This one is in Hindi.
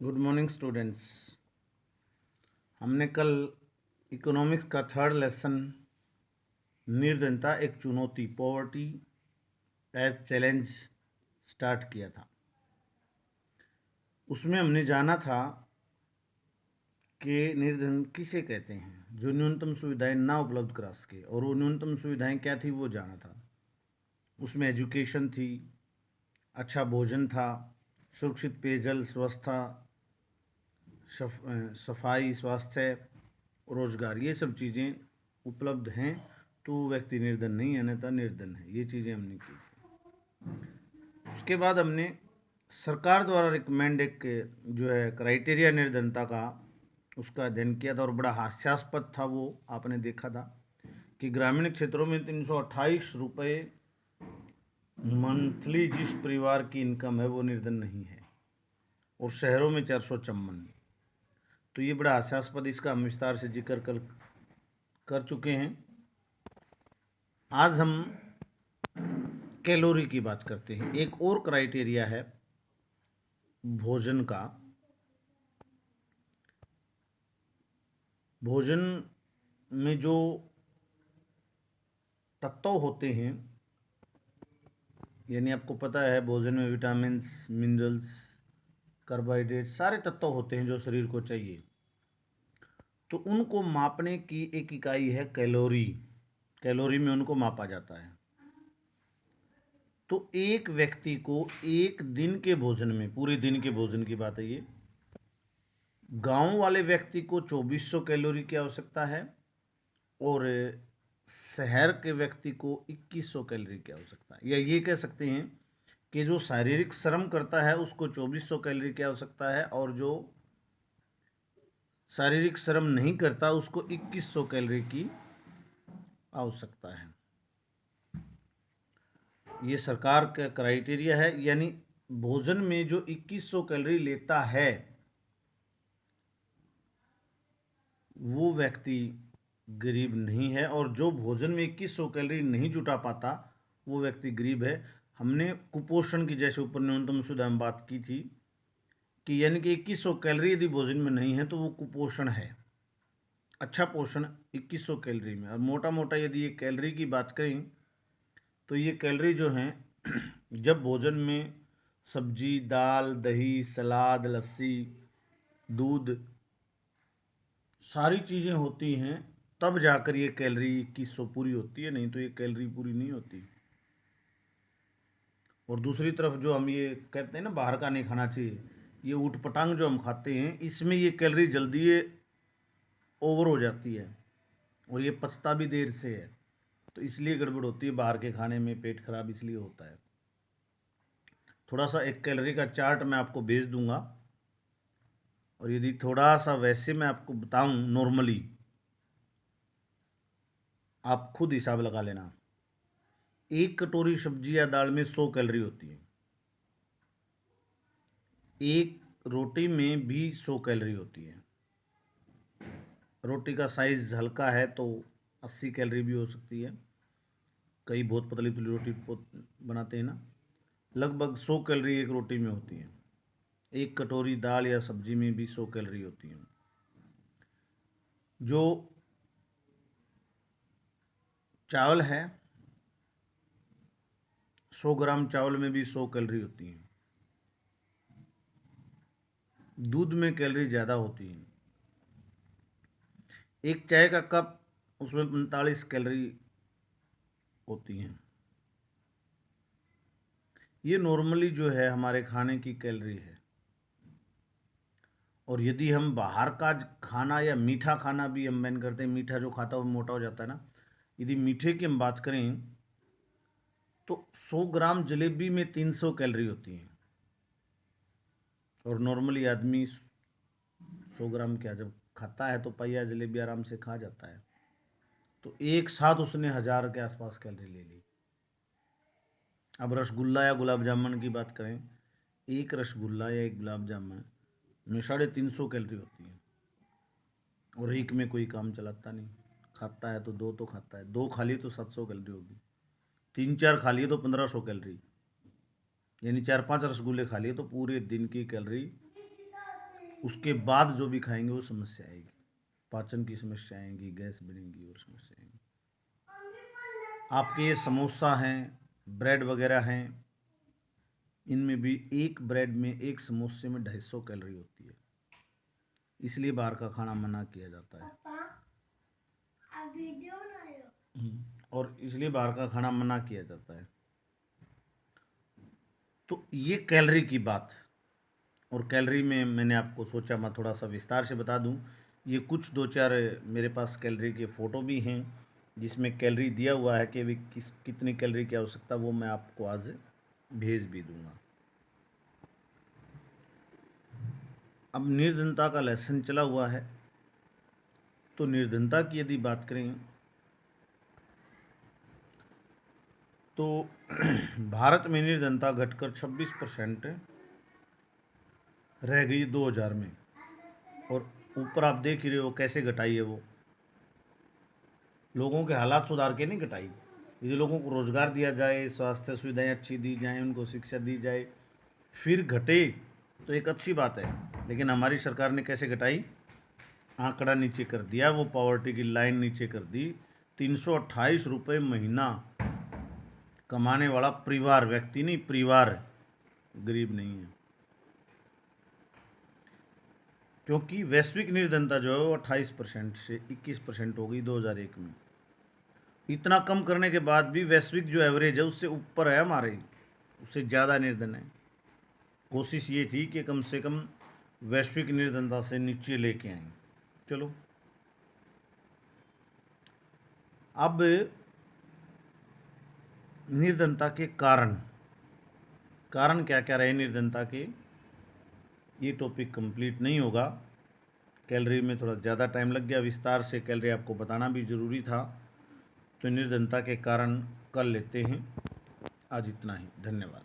Good morning students. हमने कल इकोनॉमिक्स का थर्ड लेसन निर्धनता एक चुनौती पॉवर्टी एज चैलेंज स्टार्ट किया था। उसमें हमने जाना था कि निर्धन किसे कहते हैं, जो न्यूनतम सुविधाएं ना उपलब्ध करा सके, और वो न्यूनतम सुविधाएं क्या थी वो जाना था। उसमें एजुकेशन थी, अच्छा भोजन था, सुरक्षित पेयजल व्यवस्था, सफाई, स्वास्थ्य, रोजगार, ये सब चीज़ें उपलब्ध हैं तो व्यक्ति निर्धन नहीं है, अन्यथा निर्धन है। ये चीज़ें हमने की थी। उसके बाद हमने सरकार द्वारा रिकमेंड एक जो है क्राइटेरिया निर्धनता का, उसका अध्ययन किया था और बड़ा हास्यास्पद था। वो आपने देखा था कि ग्रामीण क्षेत्रों में 328 रुपये मंथली जिस परिवार की इनकम है वो निर्धन नहीं है, और शहरों में 454। तो ये बड़ा हास्यास्पद, इसका हम विस्तार से जिक्र कर चुके हैं। आज हम कैलोरी की बात करते हैं। एक और क्राइटेरिया है भोजन का। भोजन में जो तत्व होते हैं, यानी आपको पता है भोजन में विटामिन्स, मिनरल्स, कार्बोहाइड्रेट, सारे तत्व होते हैं जो शरीर को चाहिए। तो उनको मापने की एक इकाई है कैलोरी। कैलोरी में उनको मापा जाता है। तो एक व्यक्ति को एक दिन के भोजन में, पूरे दिन के भोजन की बात है ये, गांव वाले व्यक्ति को 2400 कैलोरी की आवश्यकता है, और शहर के व्यक्ति को 2100 कैलोरी की आवश्यकता है। या ये कह सकते हैं कि जो शारीरिक श्रम करता है उसको 2400 कैलोरी की आवश्यकता है, और जो शारीरिक श्रम नहीं करता उसको 2100 कैलोरी की आवश्यकता है। ये सरकार का क्राइटेरिया है। यानी भोजन में जो 2100 कैलोरी लेता है वो व्यक्ति गरीब नहीं है, और जो भोजन में 2100 कैलोरी नहीं जुटा पाता वो व्यक्ति गरीब है। हमने कुपोषण की, जैसे ऊपर न्यूनतम सुविधा में बात की थी, कि यानी कि 2100 कैलोरी यदि भोजन में नहीं है तो वो कुपोषण है। अच्छा पोषण 2100 कैलोरी में। और मोटा मोटा यदि ये कैलोरी की बात करें तो ये कैलोरी जो हैं जब भोजन में सब्जी, दाल, दही, सलाद, लस्सी, दूध, सारी चीज़ें होती हैं, तब जाकर ये कैलोरी 2100 पूरी होती है, नहीं तो ये कैलोरी पूरी नहीं होती। और दूसरी तरफ जो हम ये कहते हैं ना बाहर का नहीं खाना चाहिए, ये ऊट पटांग जो हम खाते हैं इसमें ये कैलोरी जल्दी ओवर हो जाती है, और ये पचता भी देर से है, तो इसलिए गड़बड़ होती है बाहर के खाने में। पेट खराब इसलिए होता है। थोड़ा सा एक कैलोरी का चार्ट मैं आपको भेज दूंगा, और यदि थोड़ा सा वैसे मैं आपको बताऊं नॉर्मली, आप खुद हिसाब लगा लेना। एक कटोरी सब्जी या दाल में 100 कैलोरी होती है। एक रोटी में भी 100 कैलोरी होती है। रोटी का साइज़ हल्का है तो 80 कैलोरी भी हो सकती है। कई बहुत पतली पतली रोटी बनाते हैं ना, लगभग 100 कैलोरी एक रोटी में होती है। एक कटोरी दाल या सब्जी में भी 100 कैलोरी होती है। जो चावल है, 100 ग्राम चावल में भी 100 कैलोरी होती है। दूध में कैलोरी ज़्यादा होती है। एक चाय का कप, उसमें 45 कैलोरी होती हैं। ये नॉर्मली जो है हमारे खाने की कैलोरी है। और यदि हम बाहर का खाना या मीठा खाना भी हम बैन करते हैं, मीठा जो खाता है वो मोटा हो जाता है ना, यदि मीठे की हम बात करें तो 100 ग्राम जलेबी में 300 कैलोरी होती है, और नॉर्मली आदमी 100 ग्राम क्या जब खाता है तो पहिया जलेबी आराम से खा जाता है। तो एक साथ उसने 1000 के आसपास कैलोरी ले ली। अब रसगुल्ला या गुलाब जामुन की बात करें, एक रसगुल्ला या एक गुलाब जामुन में 350 कैलोरी होती है, और एक में कोई काम चलाता नहीं। खाता है तो दो तो खाता है, दो खा लिए तो 700 कैलोरी होगी, 3-4 खा लिए तो 1500 कैलोरी, यानी 4-5 रसगुल्ले खा लिए तो पूरे दिन की कैलोरी उसके बाद जो भी खाएंगे वो समस्या आएगी, पाचन की समस्या आएगी, गैस बनेगी और समस्या आएगी। आपके ये समोसा हैं, ब्रेड वगैरह हैं, इनमें भी एक ब्रेड में, एक समोसे में 250 कैलोरी होती है, इसलिए बाहर का खाना मना किया जाता है। और इसलिए बाहर का खाना मना किया जाता है। तो ये कैलोरी की बात, और कैलोरी में मैंने आपको सोचा मैं थोड़ा सा विस्तार से बता दूं। ये कुछ 2-4 मेरे पास कैलोरी के फ़ोटो भी हैं जिसमें कैलोरी दिया हुआ है कि भी कितनी कैलोरी की आवश्यकता, वो मैं आपको आज भेज भी दूंगा। अब निर्धनता का लेसन चला हुआ है, तो निर्धनता की यदि बात करें तो भारत में निर्धनता घटकर 26% रह गई 2000 में, और ऊपर आप देख ही रहे हो कैसे घटाई है वो। लोगों के हालात सुधार के नहीं घटाई। यदि लोगों को रोजगार दिया जाए, स्वास्थ्य सुविधाएं अच्छी दी जाएं, उनको शिक्षा दी जाए, फिर घटे तो एक अच्छी बात है। लेकिन हमारी सरकार ने कैसे घटाई, आंकड़ा नीचे कर दिया, वो पॉवर्टी की लाइन नीचे कर दी। 328 रुपये महीना कमाने वाला परिवार, व्यक्ति नहीं, परिवार, गरीब नहीं है। क्योंकि वैश्विक निर्धनता जो है वो 28% से 21% हो गई 2001 में। इतना कम करने के बाद भी वैश्विक जो एवरेज है उससे ऊपर है हमारे, उससे ज़्यादा निर्धन है। कोशिश ये थी कि कम से कम वैश्विक निर्धनता से नीचे लेके आए। चलो, अब निर्धनता के कारण क्या क्या रहे निर्धनता के, ये टॉपिक कंप्लीट नहीं होगा। कैलोरी में थोड़ा ज़्यादा टाइम लग गया, विस्तार से कैलोरी आपको बताना भी ज़रूरी था। तो निर्धनता के कारण कर लेते हैं। आज इतना ही, धन्यवाद।